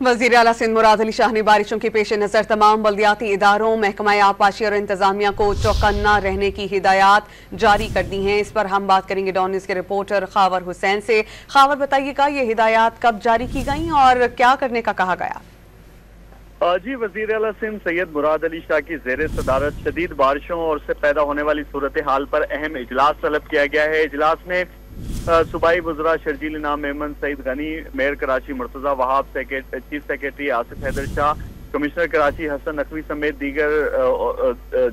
वज़ीर आला सिंध मुराद अली शाह ने बारिशों के पेश नज़र तमाम बल्दियाती इदारों, महकमा आबपाशी और इंतजामिया को चौकन्ना रहने की हिदायत जारी कर दी हैं। इस पर हम बात करेंगे डॉन न्यूज़ के रिपोर्टर खावर हुसैन से। खावर, बताइएगा ये हिदायत कब जारी की गई और क्या करने का कहा गया? जी, वज़ीर आला सिंध सैयद मुराद अली शाह की ज़ेर सदारत शदीद बारिशों और उससे पैदा होने वाली सूरत हाल पर अहम इजलास तलब किया गया है। इजलास में सूबाई वज़रा Sharjeel Inam Memon Saeed Ghani, mayor Karachi Murtaza Wahab, chief secretary Asif Haider Shah, commissioner Karachi Hasan Naqvi समेत दीगर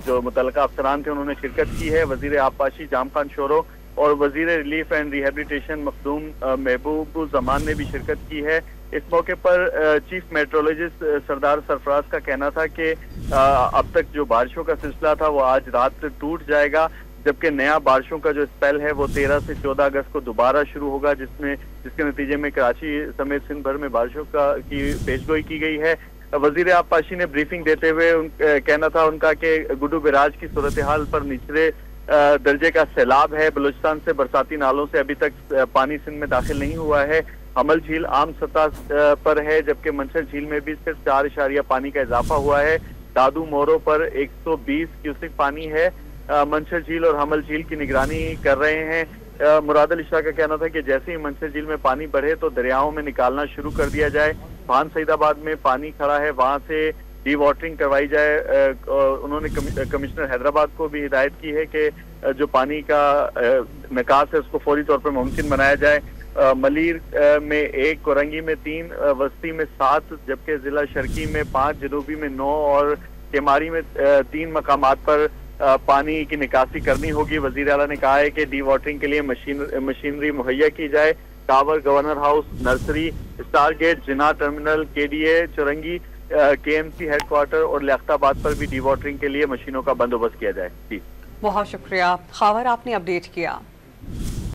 जो मुतल्लिका अफसरान थे उन्होंने शिरकत की है। वज़ीर आबपाशी जाम खान शोरो और वज़ीर रिलीफ एंड रिहेबिलिटेशन मखदूम महबूब जमान ने भी शिरकत की है। इस मौके पर चीफ मेट्रोलॉजिस्ट सरदार सरफराज का कहना था कि अब तक जो बारिशों का सिलसिला था वो आज रात टूट जाएगा, जबकि नया बारिशों का जो स्पेल है वो 13 से 14 अगस्त को दोबारा शुरू होगा, जिसके नतीजे में कराची समेत सिंध भर में बारिशों की पेशगोई की गई है। वजीर आबपाशी ने ब्रीफिंग देते हुए कहना था उनका कि गुड्डू बैराज की सूरत हाल पर निचले दर्जे का सैलाब है। बलूचिस्तान से बरसाती नालों से अभी तक पानी सिंध में दाखिल नहीं हुआ है। हमल झील आम सतह पर है, जबकि मंशर झील में भी सिर्फ 4 पानी का इजाफा हुआ है। दादू मोरो पर 120 क्यूसिक पानी है। मंशर झील और हमल झील की निगरानी कर रहे हैं। मुराद अली शाह का कहना था कि जैसे ही मंशर झील में पानी बढ़े तो दरियाओं में निकालना शुरू कर दिया जाए। भान सईदाबाद में पानी खड़ा है, वहां से डी वाटरिंग करवाई जाए। उन्होंने कमिश्नर हैदराबाद को भी हिदायत की है कि जो पानी का निकास है उसको फौरी तौर पर मुमकिन बनाया जाए। मलीर में 1, कोरंगी में 3, वस्ती में 7, जबकि जिला शर्की में 5, जनूबी में 9 और केमारी में 3 मकामात पर पानी की निकासी करनी होगी। वजीर आला ने कहा है कि डी वाटरिंग के लिए मशीनरी मुहैया की जाए। Tower, governor house, nursery, star gate, Jinnah terminal, KDA, Chowrangi, KMC headquarter और लियाकताबाद पर भी डी वाटरिंग के लिए मशीनों का बंदोबस्त किया जाए। जी, बहुत शुक्रिया खावर, आपने अपडेट किया।